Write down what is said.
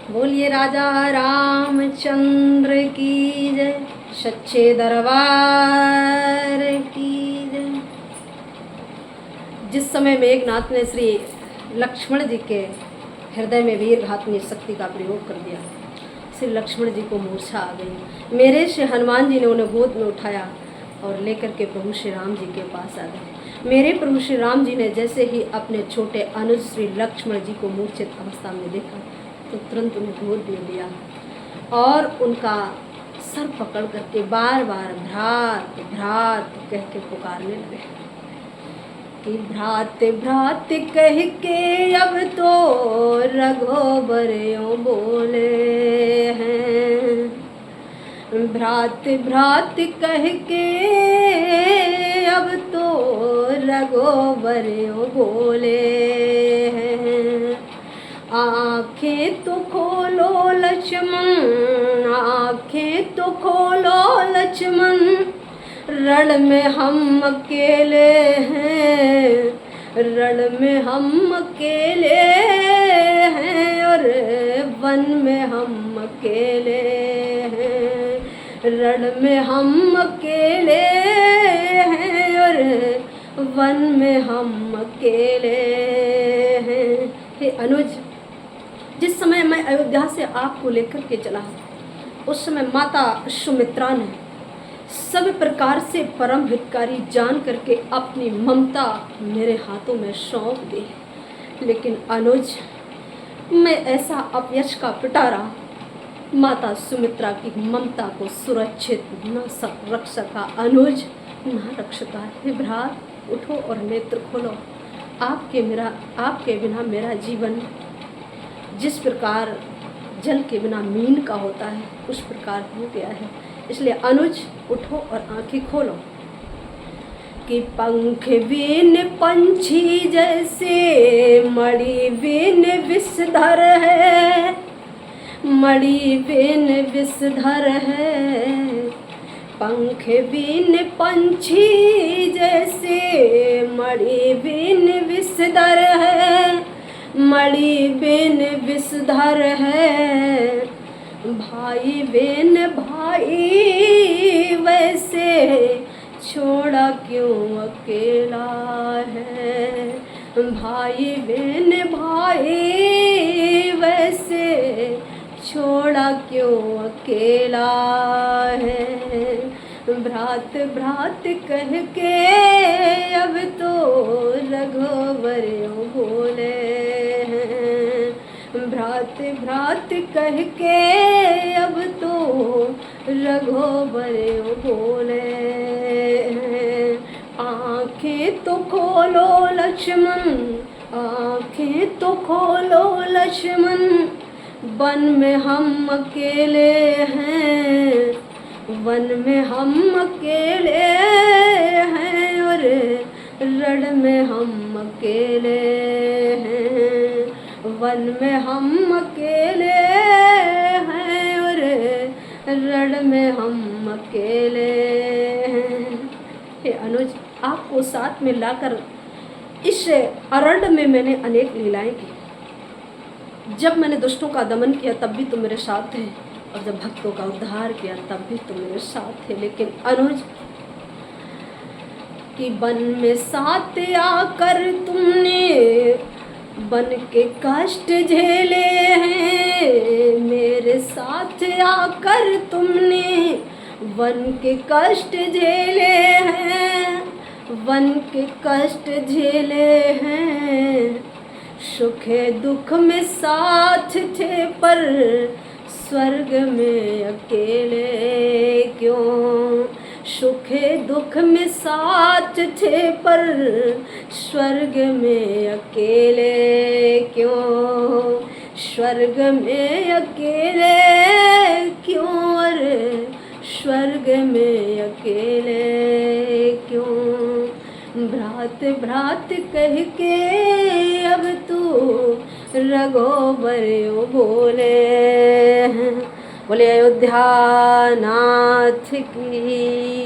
बोलिए राजा रामचंद्र की जय, सच्चे दरबार की जय। जिस समय मेघनाथ ने श्री लक्ष्मण जी के हृदय में वीर घातनी शक्ति का प्रयोग कर दिया, श्री लक्ष्मण जी को मूर्छा आ गई। मेरे से हनुमान जी ने उन्हें गोद में उठाया और लेकर के प्रभु श्री राम जी के पास आ गए। मेरे प्रभु श्री राम जी ने जैसे ही अपने छोटे अनुज श्री लक्ष्मण जी को मूर्छित अवस्था में देखा तो तुरंत उन्हें गोद में लिया और उनका सर पकड़ करके बार बार भ्रात भ्रात कह के पुकारने लगे कि भ्रात भ्रात कह के अब तो रघुबर यूं बोले हैं। भ्रात भ्रात कह के अब तो रघुबर यूं बोले हैं। आँखें तो खोलो लक्ष्मण, आँखें तो खोलो लक्ष्मण, रण में हम अकेले हैं, रण में हम अकेले हैं और वन में हम अकेले हैं, रण में हम अकेले हैं और वन में हम अकेले हैं। हे अनुज, जिस समय मैं अयोध्या से आपको लेकर के चला उस समय माता सुमित्रा ने सब प्रकार से परम हितकारी जान करके अपनी ममता मेरे हाथों में सौंप दी। लेकिन अनुज, मैं ऐसा अपयश का पिटारा माता सुमित्रा की ममता को सुरक्षित न रख सका। अनुज न रख सका। हे भ्रात, उठो और नेत्र खोलो। आपके बिना मेरा जीवन जिस प्रकार जल के बिना मीन का होता है उस प्रकार हो गया है। इसलिए अनुज उठो और आंखें खोलो कि पंख बिन पंछी जैसे मणि बिन विषधर है, मणि बिन विषधर है। पंख बिन पंछी जैसे मणि बिन विषधर है, मणि बिन विषधर है। भाई बिन भाई वैसे छोड़ा क्यों अकेला है, भाई बिन भाई वैसे छोड़ा क्यों अकेला है। भ्रात भ्रात कह के अब तो रघुवर यूं बोले हैं, भ्रात भ्रात कह के अब तो रघुवर यूं बोले हैं। आँखें तो खोलो लक्ष्मण, आँखें तो खोलो लक्ष्मण, वन में हम अकेले हैं, वन में हम अकेले हैं और रण में हम अकेले हैं, वन में हम अकेले हैं और रण में हम अकेले हैं। हे अनुज, आपको साथ में लाकर इस अरण्य में मैंने अनेक लीलाएं की। जब मैंने दुष्टों का दमन किया तब भी तुम मेरे साथ थे और जब भक्तों का उद्धार किया तब भी तुम मेरे साथ थे। लेकिन अनुज, कि वन में साथ आकर तुमने बन के कष्ट झेले हैं, मेरे साथ आकर तुमने वन के कष्ट झेले हैं, वन के कष्ट झेले हैं। सुख दुख में साथ थे पर स्वर्ग में अकेले क्यों, सुख दुख में साथ थे पर स्वर्ग में अकेले क्यों, स्वर्ग में अकेले क्यों और स्वर्ग में अकेले क्यों। भ्रात भ्रात कह के अब तू रघुवर यूं बोले हैं। बोले अयोध्या नाथ की